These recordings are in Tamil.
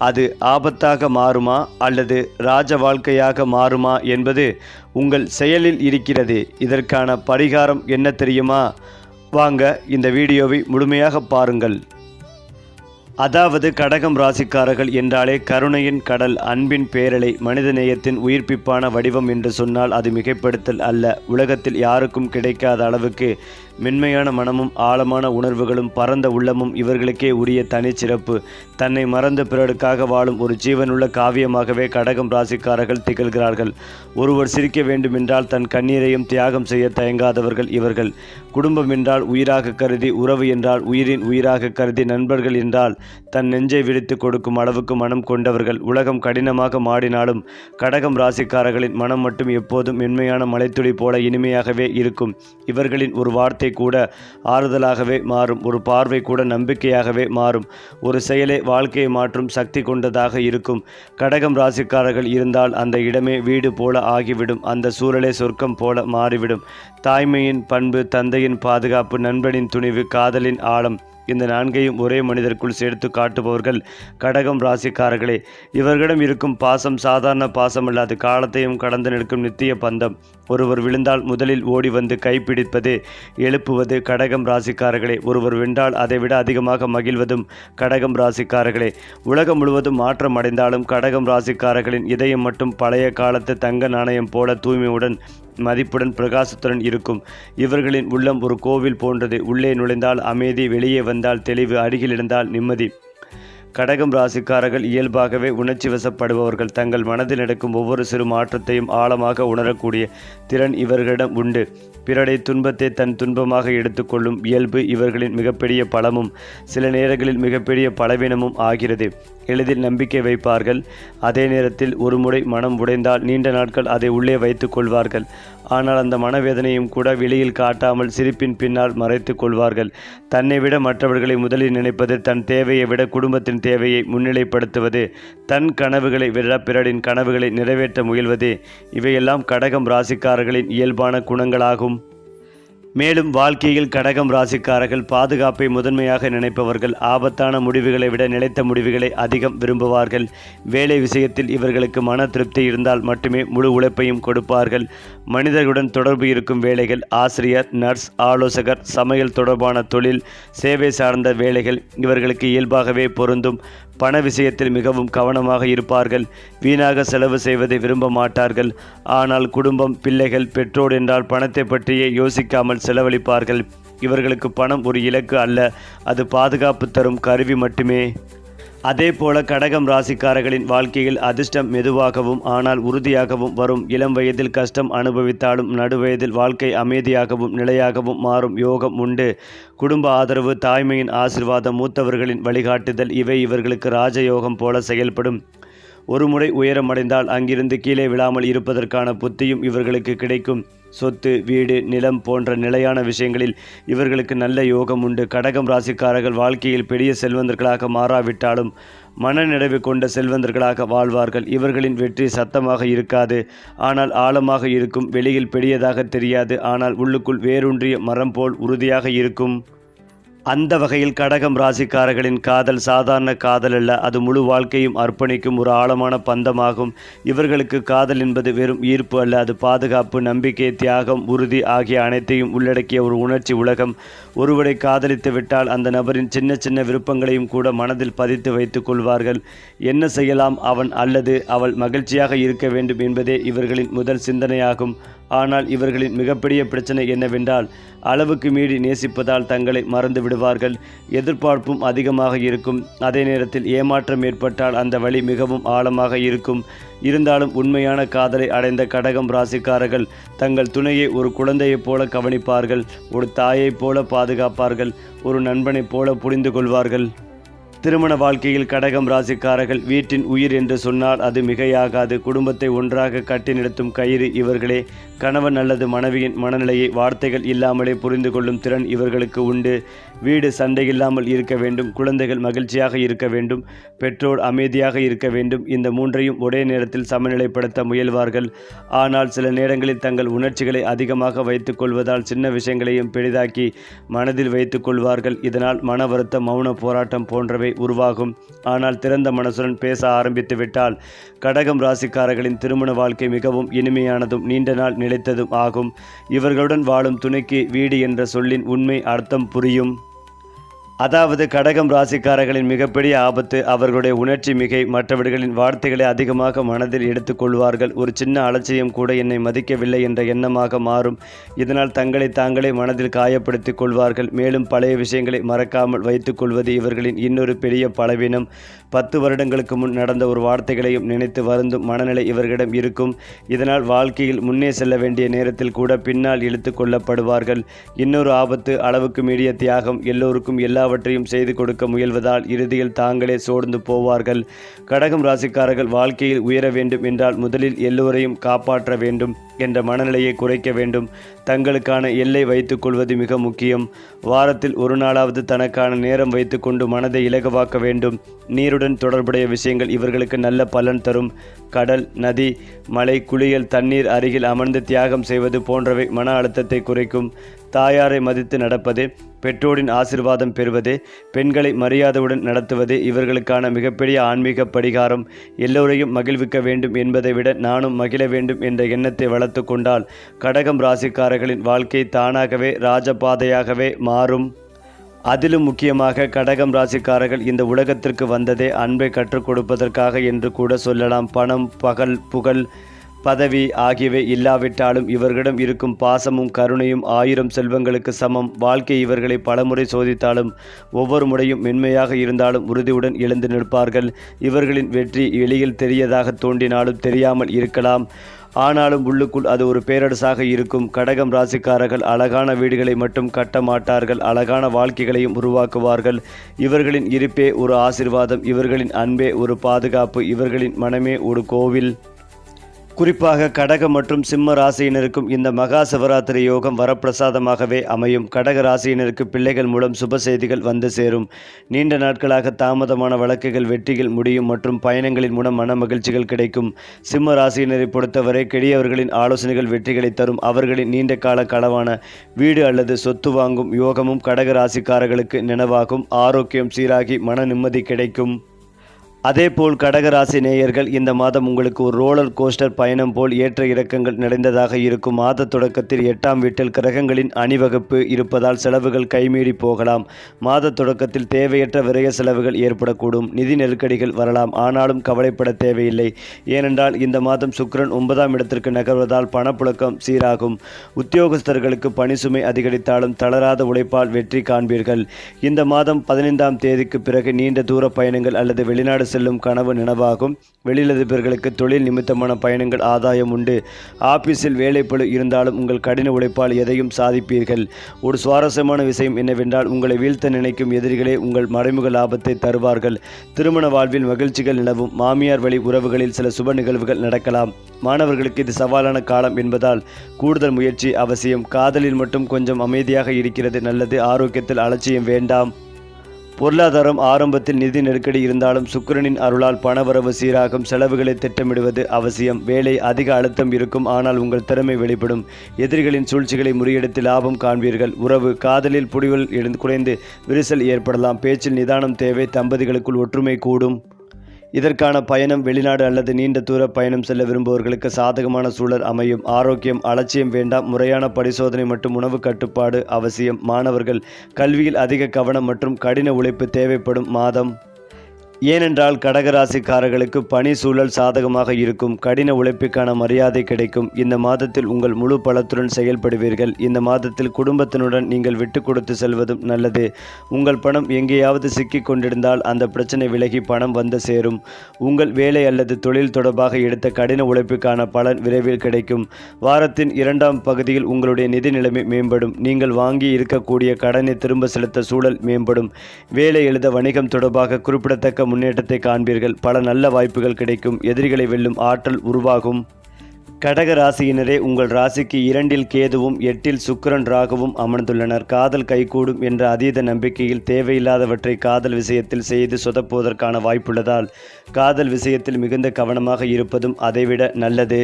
அது ஆபத்தாக மாறுமா அல்லது ராஜ வாழ்க்கையாக மாறுமா என்பது உங்கள் செயலில் இருக்கிறது. இதற்கான பரிகாரம் என்ன தெரியுமா? வாங்க இந்த வீடியோவை முழுமையாக பாருங்கள். அதாவது கடகம் ராசிக்காரர்கள் என்றாலே கருணையின் கடல், அன்பின் பேரலை, மனிதநேயத்தின் உயிர்ப்பிப்பான வடிவம் என்று சொன்னால் அது மிகைப்படுத்தல் அல்ல. உலகத்தில் யாருக்கும் கிடைக்காத அளவுக்கு மென்மையான மனமும் ஆழமான உணர்வுகளும் பரந்த உள்ளமும் இவர்களுக்கே உரிய தனிச்சிறப்பு. தன்னை மறந்த பிறருக்காக வாழும் ஒரு ஜீவனுள்ள காவியமாகவே கடகம் ராசிக்காரர்கள் திகழ்கிறார்கள். ஒருவர் சிரிக்க வேண்டுமென்றால் தன் கண்ணீரையும் தியாகம் செய்ய தயங்காதவர்கள் இவர்கள். குடும்பம் என்றால் உயிராக கருதி, உறவு என்றால் உயிரின் உயிராக கருதி, நண்பர்கள் என்றால் தன் நெஞ்சை விரித்து கொடுக்கும் அளவுக்கு மனம் கொண்டவர்கள். உலகம் கடினமாக மாடினாலும் கடகம் ராசிக்காரர்களின் மனம் மட்டும் எப்போதும் மென்மையான மலைத்துளி போல இனிமையாகவே இருக்கும். இவர்களின் ஒரு வார்த்தை கூட ஆறுதலாகவே மாறும். ஒரு பார்வை கூட நம்பிக்கையாகவே மாறும். ஒரு செயலே வாழ்க்கையை மாற்றும் சக்தி கொண்டதாக இருக்கும். கடகம் ராசிக்காரர்கள் இருந்தால் அந்த இடமே வீடு போல ஆகிவிடும். அந்த சூழலே சொர்க்கம் போல மாறிவிடும். தாய்மையின் பண்பு, தந்தையின் பாதுகாப்பு, நண்பனின் துணிவு, காதலின் ஆழம், இந்த நான்கையும் ஒரே மனிதருக்குள் சேர்த்து காட்டுபவர்கள் கடகம் ராசிக்காரர்களே. இவர்களிடம் இருக்கும் பாசம் சாதாரண பாசம் அல்லாது காலத்தையும் கடந்து நிற்கும் நித்திய பந்தம். ஒருவர் விழுந்தால் முதலில் ஓடி வந்து கைப்பிடிப்பது, எழுப்புவது கடகம் ராசிக்காரர்களே. ஒருவர் வென்றால் அதைவிட அதிகமாக மகிழ்வதும் கடகம் ராசிக்காரர்களே. உலகம் முழுவதும் மாற்றம் அடைந்தாலும் கடகம் ராசிக்காரர்களின் இதயம் மட்டும் பழைய காலத்து தங்க நாணயம் போல தூய்மையுடன், மதிப்புடன், பிரகாசத்துடன் இருக்கும். இவர்களின் உள்ளம் ஒரு கோவில் போன்றது. உள்ளே நுழைந்தால் அமைதி, வெளியே வந்தால் தெளிவு, அருகில் இருந்தால் நிம்மதி. கடகம் ராசிக்காரர்கள் இயல்பாகவே உணர்ச்சி வசப்படுபவர்கள். தங்கள் மனதில் நடக்கும் ஒவ்வொரு சிறு மாற்றத்தையும் ஆழமாக உணரக்கூடிய திறன் இவர்களிடம் உண்டு. பிறரை துன்பத்தை தன் துன்பமாக எடுத்துக்கொள்ளும் இயல்பு இவர்களின் மிகப்பெரிய பலமும் சில நேரங்களில் மிகப்பெரிய பலவீனமும் ஆகிறது. எளிதில் நம்பிக்கை வைப்பார்கள். அதே நேரத்தில் ஒரு முறை மனம் உடைந்தால் நீண்ட நாட்கள் அதை உள்ளே வைத்து கொள்வார்கள். ஆனால் அந்த மனவேதனையும் கூட வெளியில் காட்டாமல் சிரிப்பின் பின்னால் மறைத்து கொள்வார்கள். தன்னை விட மற்றவர்களை முதலில் நினைப்பது, தன் தேவையை விட குடும்பத்தின் தேவையை முன்னிலைப்படுத்துவது, தன் கனவுகளை விட பிறரின் கனவுகளை நிறைவேற்ற முயல்வது, இவையெல்லாம் கடகம் ராசிக்காரர்களின் இயல்பான குணங்களாகும். மேலும் வாழ்க்கையில் கடகம் ராசிக்காரர்கள் பாதுகாப்பை முதன்மையாக நினைப்பவர்கள். ஆபத்தான முடிவுகளை விட நிலைத்த முடிவுகளை அதிகம் விரும்புவார்கள். வேலை விஷயத்தில் இவர்களுக்கு மன திருப்தி இருந்தால் மட்டுமே முழு உழைப்பையும் கொடுப்பார்கள். மனிதர்களுடன் தொடர்பு இருக்கும் வேலைகள், ஆசிரியர், நர்ஸ், ஆலோசகர், சமையல் தொடர்பான தொழில், சேவை சார்ந்த வேலைகள் இவர்களுக்கு இயல்பாகவே பொருந்தும். பண விஷயத்தில் மிகவும் கவனமாக இருப்பார்கள். வீணாக செலவு செய்வதை விரும்ப மாட்டார்கள். ஆனால் குடும்பம், பிள்ளைகள், பெற்றோர் என்றால் பணத்தை பற்றியே யோசிக்காமல் செலவழிப்பார்கள். இவர்களுக்கு பணம் ஒரு இலக்கு அல்ல, அது பாதுகாப்பு தரும் கருவி மட்டுமே. அதே போல கடகம் ராசிக்காரர்களின் வாழ்க்கையில் அதிர்ஷ்டம் மெதுவாகவும் ஆனால் உறுதியாகவும் வரும். இளம் வயதில் கஷ்டம் அனுபவித்தாலும் நடுவயதில் வாழ்க்கை அமைதியாகவும் நிலையாகவும் மாறும் யோகம் உண்டு. குடும்ப ஆதரவு, தாய்மையின் ஆசிர்வாதம், மூத்தவர்களின் வழிகாட்டுதல் இவை இவர்களுக்கு ராஜயோகம் போல செயல்படும். ஒருமுறை உயரமடைந்தால் அங்கிருந்து கீழே விழாமல் இருப்பதற்கான புத்தியும் இவர்களுக்கு கிடைக்கும். சொத்து, வீடு, நிலம் போன்ற நிலையான விஷயங்களில் இவர்களுக்கு நல்ல யோகம் உண்டு. கடகம் ராசிக்காரர்கள் வாழ்க்கையில் பெரிய செல்வந்தர்களாக மாறாவிட்டாலும் மனநிறைவு கொண்ட செல்வந்தர்களாக வாழ்வார்கள். இவர்களின் வெற்றி சத்தமாக இருக்காது, ஆனால் ஆழமாக இருக்கும். வெளியில் பெரியதாக தெரியாது, ஆனால் உள்ளுக்குள் வேரூன்றிய மரம் போல் உறுதியாக இருக்கும். அந்த வகையில் கடகம் ராசிக்காரர்களின் காதல் சாதாரண காதல் அல்ல, அது முழு வாழ்க்கையும் அர்ப்பணிக்கும் ஒரு ஆழமான பந்தமாகும். இவர்களுக்கு காதல் என்பது வெறும் ஈர்ப்பு அல்ல, அது பாதுகாப்பு, நம்பிக்கை, தியாகம், உறுதி ஆகிய அனைத்தையும் உள்ளடக்கிய ஒரு உணர்ச்சி உலகம். ஒருவரை காதலித்து விட்டால் அந்த நபரின் சின்ன சின்ன விருப்பங்களையும் கூட மனதில் பதித்து வைத்துக் கொள்வார்கள். என்ன செய்யலாம், அவன் அல்லது அவள் மகிழ்ச்சியாக இருக்க வேண்டும் என்பதே இவர்களின் முதல் சிந்தனையாகும். ஆனால் இவர்களின் மிகப்பெரிய பிரச்சனை என்னவென்றால் அளவுக்கு மீறி நேசிப்பதால் தங்களை மறந்து விடுவார்கள். எதிர்பார்ப்பும் அதிகமாக இருக்கும். அதே நேரத்தில் ஏமாற்றம் ஏற்பட்டால் அந்த வழி மிகவும் ஆழமாக இருக்கும். இருந்தாலும் உண்மையான காதலை அடைந்த கடகம் ராசிக்காரர்கள் தங்கள் துணையை ஒரு குழந்தையைப் போல கவனிப்பார்கள், ஒரு தாயைப் போல பாதுகாப்பார்கள், ஒரு நண்பனைப் போல புரிந்து கொள்வார்கள். திருமண வாழ்க்கையில் கடகம் ராசிக்காரர்கள் வீட்டின் உயிர் என்று சொன்னால் அது மிகையாகாது. குடும்பத்தை ஒன்றாக கட்டி நிறுத்தும் கயிறு இவர்களே. கணவன் அல்லது மனைவியின் மனநிலையை வார்த்தைகள் இல்லாமலே புரிந்து கொள்ளும் திறன் இவர்களுக்கு உண்டு. வீடு சண்டை இல்லாமல் இருக்க வேண்டும், குழந்தைகள் மகிழ்ச்சியாக இருக்க வேண்டும், பெற்றோர் அமைதியாக இருக்க வேண்டும். இந்த மூன்றையும் ஒரே நேரத்தில் சமநிலைப்படுத்த முயல்வார்கள். ஆனால் சில நேரங்களில் தங்கள் உணர்ச்சிகளை அதிகமாக வைத்துக் கொள்வதால் சின்ன விஷயங்களையும் பெரிதாக்கி மனதில் வைத்துக் கொள்வார்கள். இதனால் மன வருத்தம், மௌன போராட்டம் போன்றவை சூழ்நிலை உருவாகும். ஆனால் திறந்த மனசுடன் பேச ஆரம்பித்து விட்டால் கடகம் ராசிக்காரர்களின் திருமண வாழ்க்கை மிகவும் இனிமையானதும் நீண்ட நாள் நிலைத்ததும் ஆகும். இவர்களுடன் வாழும் துணைக்கு வீடு என்ற சொல்லின் உண்மை அர்த்தம் புரியும். அதாவது கடகம் ராசிக்காரர்களின் மிகப்பெரிய ஆபத்து அவர்களுடைய உணர்ச்சி மிகை. மற்றவர்களின் வார்த்தைகளை அதிகமாக மனதில் எடுத்துக்கொள்வார்கள். ஒரு சின்ன அலட்சியம் கூட என்னை மதிக்கவில்லை என்ற எண்ணமாக மாறும். இதனால் தங்களை தாங்களே மனதில் காயப்படுத்திக் கொள்வார்கள். மேலும் பழைய விஷயங்களை மறக்காமல் வைத்துக் கொள்வது இவர்களின் இன்னொரு பெரிய பலவீனம். 10 வருடங்களுக்கு முன் நடந்த ஒரு வார்த்தைகளையும் நினைத்து வருந்தும் மனநிலை இவர்களிடம் இருக்கும். இதனால் வாழ்க்கையில் முன்னே செல்ல வேண்டிய நேரத்தில் கூட பின்னால் இழுத்து கொள்ளப்படுவார்கள். இன்னொரு ஆபத்து அளவுக்கு மீறிய தியாகம். எல்லோருக்கும் எல்லாவற்றையும் செய்து கொடுக்க முயல்வதால் இறுதியில் தாங்களே சோர்ந்து போவார்கள். கடகம் ராசிக்காரர்கள் வாழ்க்கையில் உயர வேண்டும் என்றால் முதலில் எல்லோரையும் காப்பாற்ற வேண்டும் என்ற மனநிலையை குறைக்க வேண்டும். தங்களுக்கான எல்லை வைத்துக் கொள்வது மிக முக்கியம். வாரத்தில் ஒரு நாளாவது தனக்கான நேரம் வைத்துக்கொண்டு மனதை இலகுவாக்க வேண்டும். நீருடன் தொடர்புடைய விஷயங்கள் இவர்களுக்கு நல்ல பலன் தரும். கடல், நதி, மலை, குளியல், தண்ணீர் அருகில் அமர்ந்து தியாகம் செய்வது போன்றவை மன அழுத்தத்தை குறைக்கும். தாயாரை மதித்து நடப்பது, பெற்றோரின் ஆசீர்வாதம் பெறுவது, பெண்களை மரியாதையுடன் நடத்துவது இவர்களுக்கான மிகப்பெரிய ஆன்மீக பரிகாரம். எல்லோரையும் மகிழ்விக்க வேண்டும் என்பதை விட நானும் மகிழ வேண்டும் என்ற எண்ணத்தை வளர்த்து கொண்டால் கடகம் ராசிக்காரர்களின் வாழ்க்கை தானாகவே ராஜபாதையாகவே மாறும். அதிலும் முக்கியமாக கடகம் ராசிக்காரர்கள் இந்த உலகத்திற்கு வந்ததே அன்பை கற்றுக் கொடுப்பதற்காக என்று கூட சொல்லலாம். பணம், புகழ், பதவி ஆகியவை இல்லாவிட்டாலும் இவர்களிடம் இருக்கும் பாசமும் கருணையும் 1000 செல்வங்களுக்கு சமம். வாழ்க்கை இவர்களை பலமுறை சோதித்தாலும் ஒவ்வொரு முறையும் மென்மையாக இருந்தாலும் உறுதியுடன் எழுந்து நிற்பார்கள். இவர்களின் வெற்றி வெளியில் தெரியதாக தோன்றினாலும் தெரியாமல் இருக்கலாம். ஆனாலும் உள்ளுக்குள் அது ஒரு பேரரசாக இருக்கும். கடகம் ராசிக்காரர்கள் அழகான வீடுகளை மட்டும் கட்ட மாட்டார்கள், அழகான வாழ்க்கைகளையும் உருவாக்குவார்கள். இவர்களின் இருப்பே ஒரு ஆசீர்வாதம், இவர்களின் அன்பே ஒரு பாதுகாப்பு, இவர்களின் மனமே ஒரு கோவில். குறிப்பாக கடக மற்றும் சிம்ம ராசியினருக்கும் இந்த மகா சிவராத்திரி யோகம் வரப்பிரசாதமாகவே அமையும். கடக ராசியினருக்கு பிள்ளைகள் மூலம் சுப செய்திகள் வந்து சேரும். நீண்ட நாட்களாக தாமதமான வழக்குகள் வெற்றிகள் முடியும் மற்றும் பயணங்களின் மூலம் மன மகிழ்ச்சிகள் கிடைக்கும். சிம்ம ராசியினரை பொறுத்தவரை கெடியவர்களின் ஆலோசனைகள் வெற்றிகளை தரும். அவர்களின் நீண்ட கால களவான வீடு அல்லது சொத்து வாங்கும் யோகமும் கடக ராசிக்காரர்களுக்கு நினைவாகும். ஆரோக்கியம் சீராகி மன நிம்மதி கிடைக்கும். அதேபோல் கடகராசி நேயர்கள் இந்த மாதம் உங்களுக்கு ஒரு ரோலர் கோஸ்டர் பயணம் போல் ஏற்ற இறக்கங்கள் நிறைந்ததாக இருக்கும். மாத தொடக்கத்தில் 8ஆம் வீட்டில் கிரகங்களின் அணிவகுப்பு இருப்பதால் செலவுகள் கைமீறி போகலாம். மாத தொடக்கத்தில் தேவையற்ற விரய செலவுகள் ஏற்படக்கூடும். நிதி நெருக்கடிகள் வரலாம். ஆனாலும் கவலைப்பட தேவையில்லை. ஏனென்றால் இந்த மாதம் சுக்கிரன் 9ஆம் இடத்திற்கு நகர்வதால் பணப்புழக்கம் சீராகும். உத்தியோகஸ்தர்களுக்கு பணி சுமை அதிகரித்தாலும் தளராத உழைப்பால் வெற்றி காண்பீர்கள். இந்த மாதம் 15ஆம் தேதிக்கு பிறகு நீண்ட தூர பயணங்கள் அல்லது வெளிநாடு செல்லும் கனவு நினைவாகும். வெளியிலதிபர்களுக்கு தொழில் நிமித்தமான பயணங்கள் ஆதாயம் உண்டு. ஆபீஸில் வேலைப்பளு இருந்தாலும் உங்கள் கடின உழைப்பால் எதையும் சாதிப்பீர்கள். ஒரு சுவாரஸ்யமான விஷயம் என்னவென்றால் உங்களை வீழ்த்த நினைக்கும் எதிரிகளே உங்கள் மறைமுக லாபத்தை தருவார்கள். திருமண வாழ்வில் மகிழ்ச்சிகள் நிலவும். மாமியார் வழி உறவுகளில் சில சுப நிகழ்வுகள் நடக்கலாம். மாணவர்களுக்கு இது சவாலான காலம் என்பதால் கூடுதல் முயற்சி அவசியம். காதலில் மட்டும் கொஞ்சம் அமைதியாக இருக்கிறது நல்லது. ஆரோக்கியத்தில் அலட்சியம் வேண்டாம். பொருளாதாரம் ஆரம்பத்தில் நிதி நெருக்கடி இருந்தாலும் சுக்கிரனின் அருளால் பணவரவு சீராகும். செலவுகளை திட்டமிடுவது அவசியம். வேலை அதிக அழுத்தம் இருக்கும், ஆனால் உங்கள் திறமை வெளிப்படும். எதிரிகளின் சூழ்ச்சிகளை முறியடித்து லாபம் காண்பீர்கள். உறவு காதலில் புடிவுகள் குறைந்து விரிசல் ஏற்படலாம். பேச்சில் நிதானம் தேவை. தம்பதிகளுக்குள் ஒற்றுமை கூடும். இதற்கான பயணம் வெளிநாடு அல்லது நீண்ட தூர பயணம் செல்ல விரும்புபவர்களுக்கு சாதகமான சூழல் அமையும். ஆரோக்கியம் அலட்சியம் வேண்டாம். முறையான பரிசோதனை மற்றும் உணவு கட்டுப்பாடு அவசியம். மாணவர்கள் கல்வியில் அதிக கவனம் மற்றும் கடின உழைப்பு தேவைப்படும் மாதம். ஏனென்றால் கடகராசிக்காரர்களுக்கு பணி சூழல் சாதகமாக இருக்கும். கடின உழைப்புக்கான மரியாதை கிடைக்கும். இந்த மாதத்தில் உங்கள் முழு பலத்துடன் செயல்படுவீர்கள். இந்த மாதத்தில் குடும்பத்தினுடன் நீங்கள் விட்டு கொடுத்து செல்வதும் நல்லது. உங்கள் பணம் எங்கேயாவது சிக்கி கொண்டிருந்தால் அந்த பிரச்சனை விலகி பணம் வந்து சேரும். உங்கள் வேலை அல்லது தொழில் தொடர்பாக எடுத்த கடின உழைப்புக்கான பலன் விரைவில் கிடைக்கும். வாரத்தின் 2ஆம் பகுதியில் உங்களுடைய நிதி நிலைமை மேம்படும். நீங்கள் வாங்கி இருக்கக்கூடிய கடனை திரும்ப செலுத்த சூழல் மேம்படும். வேலை எழுத வணிகம் தொடர்பாக குறிப்பிடத்தக்க முன்னேற்றத்தை காண்பீர்கள். பல நல்ல வாய்ப்புகள் கிடைக்கும். எதிரிகளை வெல்லும் ஆற்றல் உருவாகும். கடக ராசியினரே, உங்கள் ராசிக்கு 2இல் கேதுவும் 8இல் சுக்கிரன் ராகுவும் அமர்ந்துள்ளனர். காதல் கைகூடும் என்ற அதீத நம்பிக்கையில் தேவையில்லாதவற்றை காதல் விஷயத்தில் செய்து சொதப்புவதற்கான வாய்ப்புள்ளதால் காதல் விஷயத்தில் மிகுந்த கவனமாக இருப்பதும் அதைவிட நல்லது.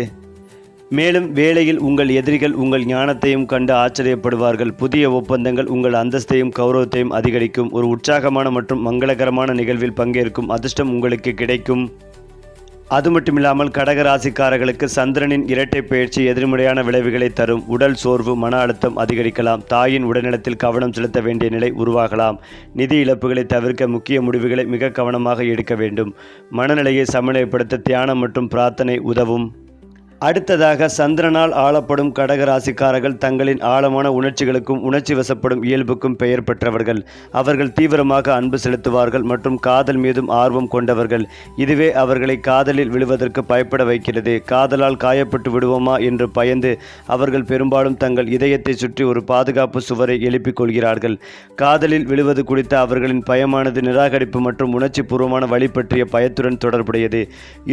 மேலும் வேலையில் உங்கள் எதிரிகள் உங்கள் ஞானத்தையும் கண்டு ஆச்சரியப்படுவார்கள். புதிய ஒப்பந்தங்கள் உங்கள் அந்தஸ்தையும் கௌரவத்தையும் அதிகரிக்கும். ஒரு உற்சாகமான மற்றும் மங்களகரமான நிகழ்வில் பங்கேற்கும் அதிர்ஷ்டம் உங்களுக்கு கிடைக்கும். அது மட்டுமில்லாமல் கடக ராசிக்காரர்களுக்கு சந்திரனின் இரட்டை பயிற்சி எதிர்மறையான விளைவுகளை தரும். உடல் சோர்வு, மன அழுத்தம் அதிகரிக்கலாம். தாயின் உடல்நலத்தில் கவனம் செலுத்த வேண்டிய நிலை உருவாகலாம். நிதி இழப்புகளை தவிர்க்க முக்கிய முடிவுகளை மிக கவனமாக எடுக்க வேண்டும். மனநிலையை சமநிலைப்படுத்த தியானம் மற்றும் பிரார்த்தனை உதவும். அடுத்ததாக சந்திரனால் ஆளப்படும் கடக ராசிக்காரர்கள் தங்களின் ஆழமான உணர்ச்சிகளுக்கும் உணர்ச்சி வசப்படும் இயல்புக்கும் பெயர் பெற்றவர்கள். அவர்கள் தீவிரமாக அன்பு செலுத்துவார்கள் மற்றும் காதல் மீதும் ஆர்வம் கொண்டவர்கள். இதுவே அவர்களை காதலில் விழுவதற்கு பயப்பட வைக்கிறது. காதலால் காயப்பட்டு விடுவோமா என்று பயந்து அவர்கள் பெரும்பாலும் தங்கள் இதயத்தை சுற்றி ஒரு பாதுகாப்பு சுவரை எழுப்பிக் கொள்கிறார்கள். காதலில் விழுவது குறித்த அவர்களின் பயமானது நிராகரிப்பு மற்றும் உணர்ச்சி பூர்வமான வழி பற்றிய பயத்துடன் தொடர்புடையது.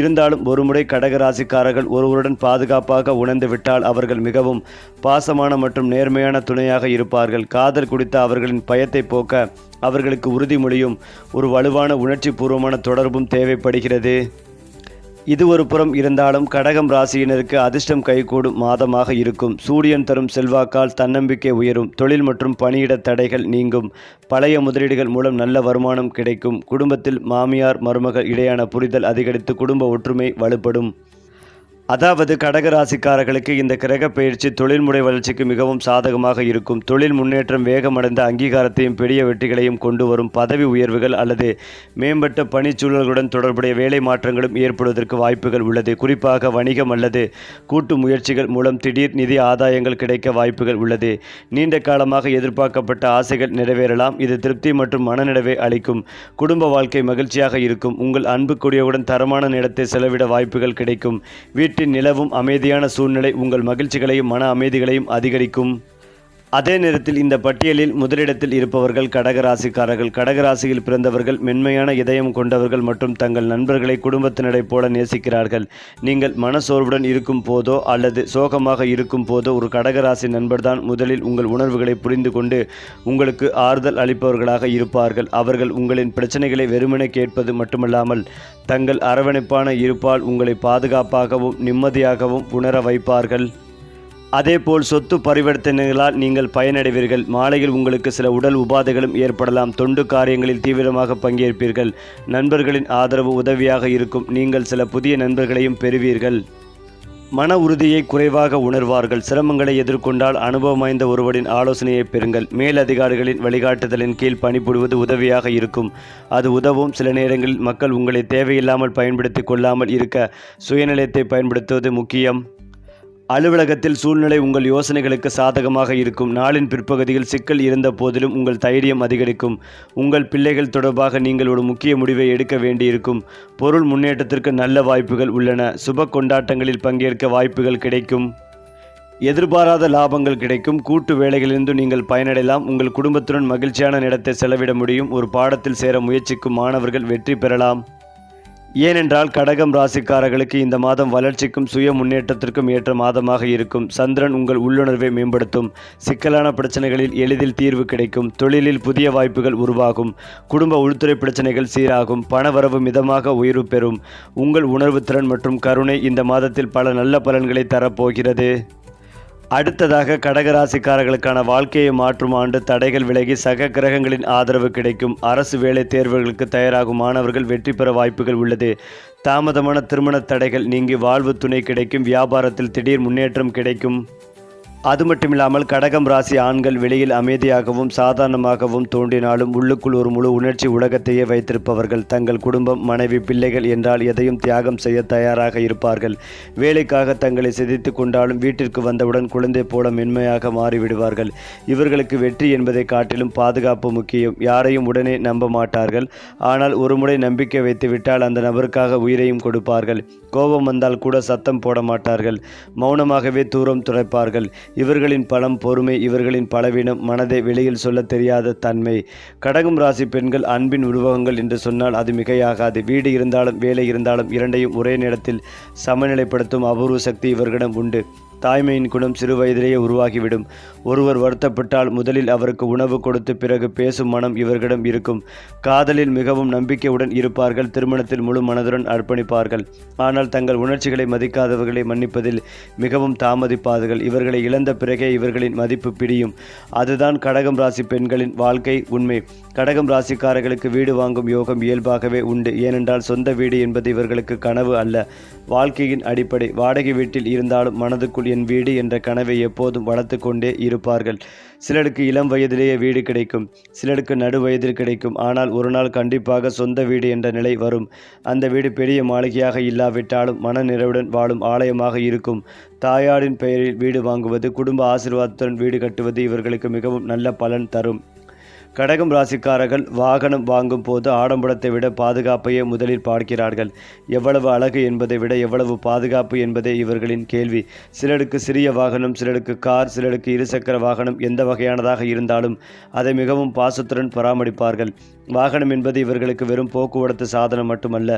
இருந்தாலும் ஒருமுறை கடக ராசிக்காரர்கள் ஒருவருடன் பாதுகாப்பாக உணர்ந்துவிட்டால் அவர்கள் மிகவும் பாசமான மற்றும் நேர்மையான துணையாக இருப்பார்கள். காதல் குறித்த அவர்களின் பயத்தை போக்க அவர்களுக்கு உறுதிமொழியும் ஒரு வலுவான உணர்ச்சி பூர்வமான தொடர்பும் தேவைப்படுகிறது. இது ஒரு புறம் இருந்தாலும் கடகம் ராசியினருக்கு அதிர்ஷ்டம் கைகூடும் மாதமாக இருக்கும். சூரியன் தரும் செல்வாக்கால் தன்னம்பிக்கை உயரும். தொழில் மற்றும் பணியிட தடைகள் நீங்கும். பழைய முதலீடுகள் மூலம் நல்ல வருமானம் கிடைக்கும். குடும்பத்தில் மாமியார் மருமகள் இடையான புரிதல் அதிகரித்து குடும்ப ஒற்றுமை வலுப்படும். அதாவது கடகராசிக்காரர்களுக்கு இந்த கிரக பயிற்சி தொழில்முறை வளர்ச்சிக்கு மிகவும் சாதகமாக இருக்கும். தொழில் முன்னேற்றம், வேகமடைந்த அங்கீகாரத்தையும் பெரிய வெற்றிகளையும் கொண்டு வரும். பதவி உயர்வுகள் அல்லது மேம்பட்ட பணிச்சூழல்களுடன் தொடர்புடைய வேலை மாற்றங்களும் ஏற்படுவதற்கு வாய்ப்புகள் உள்ளது. குறிப்பாக வணிகம் அல்லது கூட்டு முயற்சிகள் மூலம் திடீர் நிதி ஆதாயங்கள் கிடைக்க வாய்ப்புகள் உள்ளது. நீண்ட காலமாக எதிர்பார்க்கப்பட்ட ஆசைகள் நிறைவேறலாம். இது திருப்தி மற்றும் மனநிறைவை அளிக்கும். குடும்ப வாழ்க்கை மகிழ்ச்சியாக இருக்கும். உங்கள் அன்புக்குரியவுடன் தரமான நேரத்தை செலவிட வாய்ப்புகள் கிடைக்கும். வீட்டின் நிலவும் அமைதியான சூழ்நிலை உங்கள் மகிழ்ச்சிகளையும் மன அமைதிகளையும் அதிகரிக்கும். அதே நேரத்தில் இந்த பட்டியலில் முதலிடத்தில் இருப்பவர்கள் கடகராசிக்காரர்கள். கடகராசியில் பிறந்தவர்கள் மென்மையான இதயம் கொண்டவர்கள் மற்றும் தங்கள் நண்பர்களை குடும்பத்தினரைப் போல நேசிக்கிறார்கள். நீங்கள் மனசோர்வுடன் இருக்கும் போதோ அல்லது சோகமாக இருக்கும் போதோ ஒரு கடகராசி நண்பர்தான் முதலில் உங்கள் உணர்வுகளை புரிந்து கொண்டு உங்களுக்கு ஆறுதல் அளிப்பவர்களாக இருப்பார்கள். அவர்கள் உங்களின் பிரச்சனைகளை வெறுமனே கேட்பது மட்டுமல்லாமல் தங்கள் அரவணைப்பான இருப்பால் உங்களை பாதுகாப்பாகவும் நிம்மதியாகவும் உணர வைப்பார்கள். அதேபோல் சொத்து பரிவர்த்தனைகளால் நீங்கள் பயனடைவீர்கள். மாலையில் உங்களுக்கு சில உடல் உபாதைகளும் ஏற்படலாம். தொண்டு காரியங்களில் தீவிரமாக பங்கேற்பீர்கள். நண்பர்களின் ஆதரவு உதவியாக இருக்கும். நீங்கள் சில புதிய நண்பர்களையும் பெறுவீர்கள். மன உறுதியை குறைவாக உணர்வார்கள். சிரமங்களை எதிர்கொண்டால் அனுபவம் வாய்ந்த ஒருவரின் ஆலோசனையை பெறுங்கள். மேலதிகாரிகளின் வழிகாட்டுதலின் கீழ் பணிபுரிவது உதவியாக இருக்கும். அது உதவும். சில நேரங்களில் மக்கள் உங்களை தேவையில்லாமல் பயன்படுத்தி கொள்ளாமல் இருக்க சுயநலத்தை பயன்படுத்துவது முக்கியம். அலுவலகத்தில் சூழ்நிலை உங்கள் யோசனைகளுக்கு சாதகமாக இருக்கும். நாளின் பிற்பகுதியில் சிக்கல் இருந்த போதிலும் உங்கள் தைரியம் அதிகரிக்கும். உங்கள் பிள்ளைகள் தொடர்பாக நீங்கள் ஒரு முக்கிய முடிவை எடுக்க வேண்டியிருக்கும். பொருள் முன்னேற்றத்திற்கு நல்ல வாய்ப்புகள் உள்ளன. சுப கொண்டாட்டங்களில் பங்கேற்க வாய்ப்புகள் கிடைக்கும். எதிர்பாராத லாபங்கள் கிடைக்கும். கூட்டு வேலைகளிலிருந்து நீங்கள் பயனடையலாம். உங்கள் குடும்பத்துடன் மகிழ்ச்சியான நேரத்தை செலவிட முடியும். ஒரு பாடத்தில் சேர முயற்சிக்கும் மாணவர்கள் வெற்றி பெறலாம். ஏனென்றால் கடகம் ராசிக்காரர்களுக்கு இந்த மாதம் வளர்ச்சிக்கும் சுய முன்னேற்றத்திற்கும் ஏற்ற மாதமாக இருக்கும். சந்திரன் உங்கள் உள்ளுணர்வை மேம்படுத்தும். சிக்கலான பிரச்சனைகளில் எளிதில் தீர்வு கிடைக்கும். தொழிலில் புதிய வாய்ப்புகள் உருவாகும். குடும்ப உள்துறை பிரச்சனைகள் சீராகும். பணவரவு மிதமாக உயர்வு பெறும். உங்கள் உணர்வு திறன் மற்றும் கருணை இந்த மாதத்தில் பல நல்ல பலன்களை தரப்போகிறது. அடுத்ததாக கடகராசிக்காரர்களுக்கான வாழ்க்கையை மாற்றும் ஆண்டு. தடைகள் விலகி சக கிரகங்களின் ஆதரவு கிடைக்கும். அரசு வேலை தேர்வுகளுக்கு தயாராகும் மாணவர்கள் வெற்றி பெற வாய்ப்புகள் உள்ளது. தாமதமான திருமண தடைகள் நீங்கி வாழ்வு துணை கிடைக்கும். வியாபாரத்தில் திடீர் முன்னேற்றம் கிடைக்கும். அது மட்டுமில்லாமல் கடகம் ராசி ஆண்கள் வெளியில் அமைதியாகவும் சாதாரணமாகவும் தோன்றினாலும் உள்ளுக்குள் ஒரு முழு உணர்ச்சி உலகத்தையே வைத்திருப்பவர்கள். தங்கள் குடும்பம், மனைவி, பிள்ளைகள் என்றால் எதையும் தியாகம் செய்ய தயாராக இருப்பார்கள். வேலைக்காக தங்களை சிதைத்து கொண்டாலும் வீட்டிற்கு வந்தவுடன் குழந்தை போல மென்மையாக மாறிவிடுவார்கள். இவர்களுக்கு வெற்றி என்பதை காட்டிலும் பாதுகாப்பு முக்கியம். யாரையும் உடனே நம்ப மாட்டார்கள். ஆனால் ஒரு முறை நம்பிக்கை வைத்துவிட்டால் அந்த நபருக்காக உயிரையும் கொடுப்பார்கள். கோபம் வந்தால் கூட சத்தம் போட மாட்டார்கள். மௌனமாகவே தூரம் துடைப்பார்கள். இவர்களின் பலம், பொறுமை இவர்களின் பலவீனம். மனதை வெளியில் சொல்ல தெரியாத தன்மை. கடகம் ராசி பெண்கள் அன்பின் உருவகங்கள் என்று சொன்னால் அது மிகையாகாது. வீடு இருந்தாலும் வேலை இருந்தாலும் இரண்டையும் ஒரே நேரத்தில் சமநிலைப்படுத்தும் அபூர்வ சக்தி இவர்களிடம் உண்டு. தாய்மையின் குணம் சிறு வயதிலேயே உருவாகிவிடும். ஒருவர் வருத்தப்பட்டால் முதலில் அவருக்கு உணவு கொடுத்து பிறகு பேசும் மனம் இவர்களிடம் இருக்கும். காதலில் மிகவும் நம்பிக்கையுடன் இருப்பார்கள். திருமணத்தில் முழு மனதுடன் அர்ப்பணிப்பார்கள். ஆனால் தங்கள் உணர்ச்சிகளை மதிக்காதவர்களை மன்னிப்பதில் மிகவும் தாமதிப்பார்கள். இவர்களை இழந்த பிறகே இவர்களின் மதிப்பு பிடியும். அதுதான் கடகம் ராசி பெண்களின் வாழ்க்கை உண்மை. கடகம் ராசிக்காரர்களுக்கு வீடு வாங்கும் யோகம் இயல்பாகவே உண்டு. ஏனென்றால் சொந்த வீடு என்பது இவர்களுக்கு கனவு அல்ல, வாழ்க்கையின் அடிப்படை. வாடகை வீட்டில் இருந்தாலும் மனதுக்குள் என் வீடு என்ற கனவை எப்போதும் வளர்த்து கொண்டே இருப்பார்கள். சிலருக்கு இளம் வயதிலேயே வீடு கிடைக்கும், சிலருக்கு நடு வயதில் கிடைக்கும். ஆனால் ஒரு நாள் கண்டிப்பாக சொந்த வீடு என்ற நிலை வரும். அந்த வீடு பெரிய மாளிகையாக இல்லாவிட்டாலும் மன நிறைவுடன் வாழும் ஆலயமாக இருக்கும். தாயாரின் பெயரில் வீடு வாங்குவது, குடும்ப ஆசீர்வாதத்துடன் வீடு கட்டுவது இவர்களுக்கு மிகவும் நல்ல பலன் தரும். கடகம் ராசிக்காரர்கள் வாகனம் வாங்கும் போது ஆடம்பரத்தை விட பாதுகாப்பையே முதலில் பார்க்கிறார்கள். எவ்வளவு அழகு என்பதை விட எவ்வளவு பாதுகாப்பு என்பதே இவர்களின் கேள்வி. சிலருக்கு சிறிய வாகனம், சிலருக்கு கார், சிலருக்கு இருசக்கர வாகனம். எந்த வகையானதாக இருந்தாலும் அதை மிகவும் பாசத்துடன் பராமரிப்பார்கள். வாகனம் என்பது இவர்களுக்கு வெறும் போக்குவரத்து சாதனம் மட்டுமல்ல,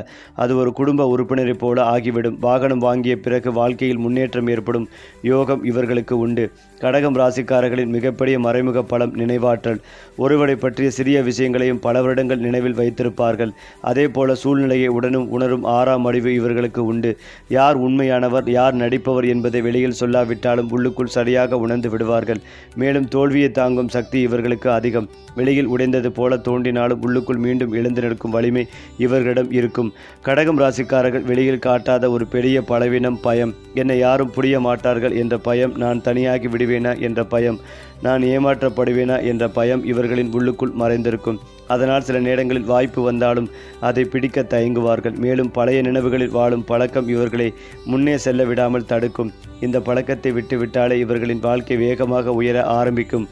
அது ஒரு குடும்ப உறுப்பினரைப் போல ஆகிவிடும். வாகனம் வாங்கிய பிறகு வாழ்க்கையில் முன்னேற்றம் ஏற்படும் யோகம் இவர்களுக்கு உண்டு. கடகம் ராசிக்காரர்களின் மிகப்பெரிய மறைமுக பலம் நினைவாற்றல். ஒருவரை பற்றிய சிறிய விஷயங்களையும் பல வருடங்கள் நினைவில் வைத்திருப்பார்கள். அதே போல சூழ்நிலையை உடனும் உணரும் ஆறாம் அறிவு இவர்களுக்கு உண்டு. யார் உண்மையானவர், யார் நடிப்பவர் என்பதை வெளியில் சொல்லாவிட்டாலும் உள்ளுக்குள் சரியாக உணர்ந்து விடுவார்கள். மேலும் தோல்வியை தாங்கும் சக்தி இவர்களுக்கு அதிகம். வெளியில் உடைந்தது போல தோன்றினாலும் உள்ளுக்குள் மீண்டும் எழுந்து நிற்கும் வலிமை இவர்களிடம் இருக்கும். கடகம் ராசிக்காரர்கள் வெளியில் காட்டாத ஒரு பெரிய பலவீனம் பயம். என்னை யாரும் புரிய மாட்டார்கள் என்ற பயம், நான் தனியாகி விடுவேனா என்ற பயம், நான் ஏமாற்றப்படுவேனா என்ற பயம் இவர்களின் உள்ளுக்குள் மறைந்திருக்கும். அதனால் சில நேரங்களில் வாய்ப்பு வந்தாலும் அதை பிடிக்க தயங்குவார்கள். மேலும் பழைய நினைவுகளில் வாழும் பழக்கம் இவர்களை முன்னே செல்ல விடாமல் தடுக்கும். இந்த பழக்கத்தை விட்டுவிட்டாலே இவர்களின் வாழ்க்கை வேகமாக உயர ஆரம்பிக்கும்.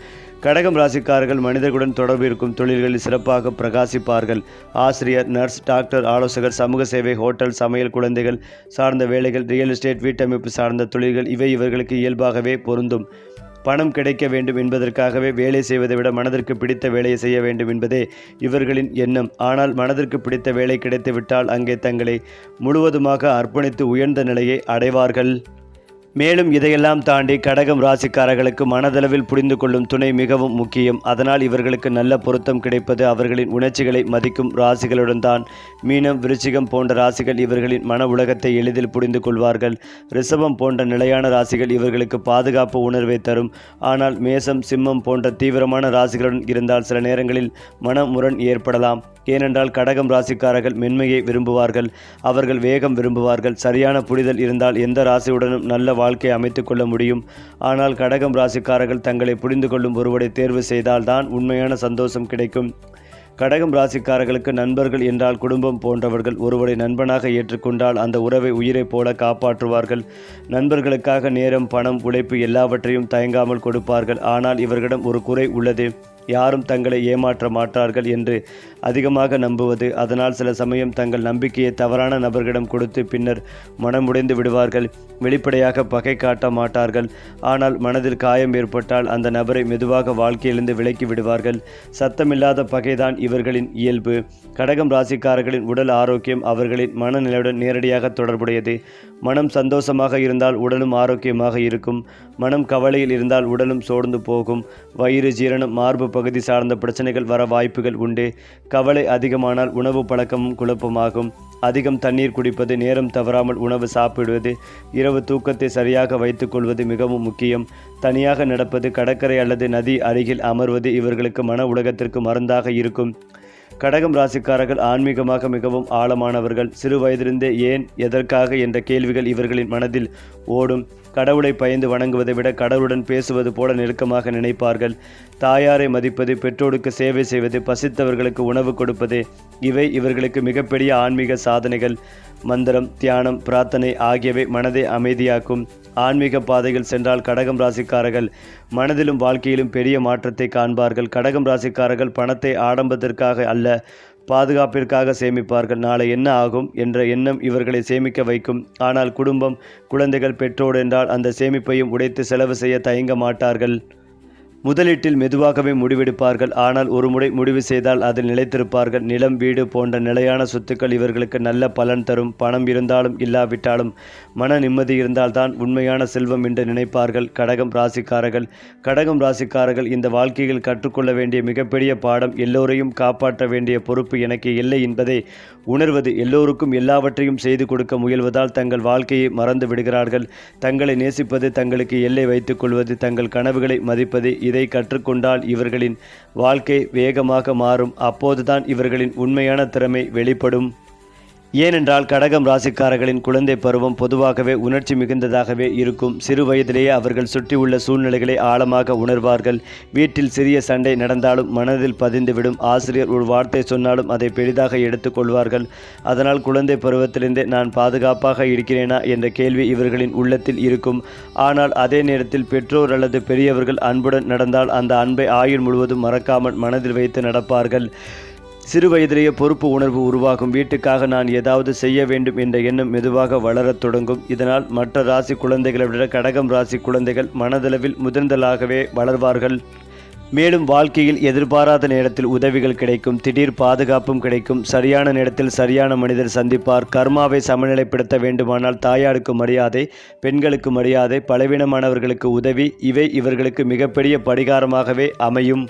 கடகம் ராசிக்காரர்கள் மனிதர்களுடன் தொடர்பு இருக்கும் தொழில்களில் சிறப்பாக பிரகாசிப்பார்கள். ஆசிரியர், நர்ஸ், டாக்டர், ஆலோசகர், சமூக சேவை, ஹோட்டல், சமையல், குழந்தைகள் சார்ந்த வேலைகள், ரியல் எஸ்டேட், வீட்டமைப்பு சார்ந்த தொழில்கள் இவை இவர்களுக்கு இயல்பாகவே பொருந்தும். பணம் கிடைக்க வேண்டும் என்பதற்காகவே வேலை செய்வதை விட மனதிற்கு பிடித்த வேலையை செய்ய வேண்டும் என்பதே இவர்களின் எண்ணம். ஆனால் மனதிற்கு பிடித்த வேலை கிடைத்துவிட்டால் அங்கே தங்களை முழுவதுமாக அர்ப்பணித்து உயர்ந்த நிலையை அடைவார்கள். மேலும் இதையெல்லாம் தாண்டி கடகம் ராசிக்காரர்களுக்கு மனதளவில் புரிந்து கொள்ளும் துணை மிகவும் முக்கியம். அதனால் இவர்களுக்கு நல்ல பொருத்தம் கிடைப்பது அவர்களின் உணர்ச்சிகளை மதிக்கும் ராசிகளுடன் தான். மீனம், விருச்சிகம் போன்ற ராசிகள் இவர்களின் மன உலகத்தை எளிதில் புரிந்து கொள்வார்கள். ரிஷபம் போன்ற நிலையான ராசிகள் இவர்களுக்கு பாதுகாப்பு உணர்வை தரும். ஆனால் மேசம், சிம்மம் போன்ற தீவிரமான ராசிகளுடன் இருந்தால் சில நேரங்களில் மன முரண் ஏற்படலாம். ஏனென்றால் கடகம் ராசிக்காரர்கள் மென்மையை விரும்புவார்கள், அவர்கள் வேகம் விரும்புவார்கள். சரியான புரிதல் இருந்தால் எந்த ராசியுடனும் நல்ல வாழ்க்கை அமைத்துக் கொள்ள முடியும். ஆனால் கடகம் ராசிக்காரர்கள் தங்களை புரிந்து கொள்ளும் ஒருவரை தேர்வு செய்தால் தான் உண்மையான சந்தோஷம் கிடைக்கும். கடகம் ராசிக்காரர்களுக்கு நண்பர்கள் என்றால் குடும்பம் போன்றவர்கள். ஒருவரை நண்பனாக ஏற்றுக்கொண்டால் அந்த உறவை உயிரை போல காப்பாற்றுவார்கள். நண்பர்களுக்காக நேரம், பணம், உழைப்பு எல்லாவற்றையும் தயங்காமல் கொடுப்பார்கள். ஆனால் இவர்களிடம் ஒரு குறை உள்ளது. யாரும் தங்களை ஏமாற்ற மாட்டார்கள் என்று அதிகமாக நம்புவது. அதனால் சில சமயம் தங்கள் நம்பிக்கையை தவறான நபர்களிடம் கொடுத்து பின்னர் மனமுடைந்து விடுவார்கள். வெளிப்படையாக பகை காட்ட மாட்டார்கள். ஆனால் மனதில் காயம் ஏற்பட்டால் அந்த நபரை மெதுவாக வாழ்க்கையிலிருந்து விலக்கி விடுவார்கள். சத்தமில்லாத பகைதான் இவர்களின் இயல்பு. கடகம் ராசிக்காரர்களின் உடல் ஆரோக்கியம் அவர்களின் மனநிலையுடன் நேரடியாக தொடர்புடையது. மனம் சந்தோஷமாக இருந்தால் உடலும் ஆரோக்கியமாக இருக்கும். மனம் கவலையில் இருந்தால் உடலும் சோர்ந்து போகும். வயிறு, ஜீரணம், மார்பு பகுதி சார்ந்த பிரச்சனைகள் வர வாய்ப்புகள் உண்டு. கவலை அதிகமானால் உணவு பழக்கமும் குழப்பமாகும். அதிகம் தண்ணீர் குடிப்பது, நேரம் தவறாமல் உணவு சாப்பிடுவது, இரவு தூக்கத்தை சரியாக வைத்துக் கொள்வது மிகவும் முக்கியம். தனியாக நடப்பது, கடற்கரை அல்லது நதி அருகில் அமர்வது இவர்களுக்கு மன உலகத்திற்கு மருந்தாக இருக்கும். கடகம் ராசிக்காரர்கள் ஆன்மீகமாக மிகவும் ஆழமானவர்கள். சிறு வயதிலிருந்தே ஏன், எதற்காக என்ற கேள்விகள் இவர்களின் மனதில் ஓடும். கடவுளை பயந்து வணங்குவதை விட கடவுளுடன் பேசுவது போல நெருக்கமாக நினைப்பார்கள். தாயாரை மதிப்பது, பெற்றோருக்கு சேவை செய்வது, பசித்தவர்களுக்கு உணவு கொடுப்பது இவை இவர்களுக்கு மிகப்பெரிய ஆன்மீக சாதனைகள். மந்திரம், தியானம், பிரார்த்தனை ஆகியவை மனதை அமைதியாக்கும். ஆன்மீக பாதையில் சென்றால் கடகம் ராசிக்காரர்கள் மனதிலும் வாழ்க்கையிலும் பெரிய மாற்றத்தை காண்பார்கள். கடகம் ராசிக்காரர்கள் பணத்தை ஆடம்பரத்திற்காக அல்ல, பாதுகாப்பிற்காக சேமிப்பார்கள். நாளை என்ன ஆகும் என்ற எண்ணம் இவர்களை சேமிக்க வைக்கும். ஆனால் குடும்பம், குழந்தைகள், பெற்றோர் என்றால் அந்த சேமிப்பையும் உடைத்து செலவு செய்ய தயங்க மாட்டார்கள். முதலீட்டில் மெதுவாகவே முடிவெடுப்பார்கள். ஆனால் ஒரு முறை முடிவு செய்தால் அதில் நிலைத்திருப்பார்கள். நிலம், வீடு போன்ற நிலையான சொத்துக்கள் இவர்களுக்கு நல்ல பலன் தரும். பணம் இருந்தாலும் இல்லாவிட்டாலும் மன நிம்மதி இருந்தால்தான் உண்மையான செல்வம் என்று நினைப்பார்கள் கடகம் ராசிக்காரர்கள் இந்த வாழ்க்கையில் கற்றுக்கொள்ள வேண்டிய மிகப்பெரிய பாடம், எல்லோரையும் காப்பாற்ற வேண்டிய பொறுப்பு எனக்கு இல்லை என்பதை உணர்வது. எல்லோருக்கும் எல்லாவற்றையும் செய்து கொடுக்க முயல்வதால் தங்கள் வாழ்க்கையை மறந்து விடுகிறார்கள். தங்களை நேசிப்பது, தங்களுக்கு எல்லை வைத்துக் கொள்வது, தங்கள் கனவுகளை மதிப்பது, இதை கற்றுக்கொண்டால் இவர்களின் வாழ்க்கை வேகமாக மாறும். அப்போதுதான் இவர்களின் உண்மையான திறமை வெளிப்படும். ஏனென்றால் கடகம் ராசிக்காரர்களின் குழந்தை பருவம் பொதுவாகவே உணர்ச்சி மிகுந்ததாகவே இருக்கும். சிறு வயதிலேயே அவர்கள் சுற்றியுள்ள சூழ்நிலைகளை ஆழமாக உணர்வார்கள். வீட்டில் சிறிய சண்டை நடந்தாலும் மனதில் பதிந்துவிடும். ஆசிரியர் ஒரு வார்த்தை சொன்னாலும் அதை பெரிதாக எடுத்துக்கொள்வார்கள். அதனால் குழந்தை பருவத்திலிருந்தே நான் பாதுகாப்பாக இருக்கிறேனா என்ற கேள்வி இவர்களின் உள்ளத்தில் இருக்கும். ஆனால் அதே நேரத்தில் பெற்றோர் அல்லது பெரியவர்கள் அன்புடன் நடந்தால் அந்த அன்பை ஆயுள் முழுவதும் மறக்காமல் மனதில் வைத்து நடப்பார்கள். சிறு வயதிலேயே பொறுப்பு உணர்வு உருவாகும். வீட்டுக்காக நான் ஏதாவது செய்ய வேண்டும் என்ற எண்ணம் மெதுவாக வளரத் தொடங்கும். இதனால் மற்ற ராசி குழந்தைகளை விட கடகம் ராசி குழந்தைகள் மனதளவில் முதிர்ந்தலாகவே வளர்வார்கள். மேலும் வாழ்க்கையில் எதிர்பாராத நேரத்தில் உதவிகள் கிடைக்கும். திடீர் பாதுகாப்பும் கிடைக்கும். சரியான நேரத்தில் சரியான மனிதர் சந்திப்பார். கர்மாவை சமநிலைப்படுத்த வேண்டுமானால் தாயாருக்கு மரியாதை, பெண்களுக்கு மரியாதை, பலவீனமானவர்களுக்கு உதவி, இவை இவர்களுக்கு மிகப்பெரிய படிகாரமாகவே அமையும்.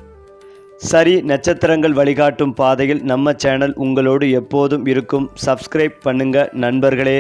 சரி, நட்சத்திரங்கள் வழிகாட்டும் பாதையில் நம்ம சேனல் உங்களோடு எப்போதும் இருக்கும். சப்ஸ்கிரைப் பண்ணுங்க நண்பர்களே.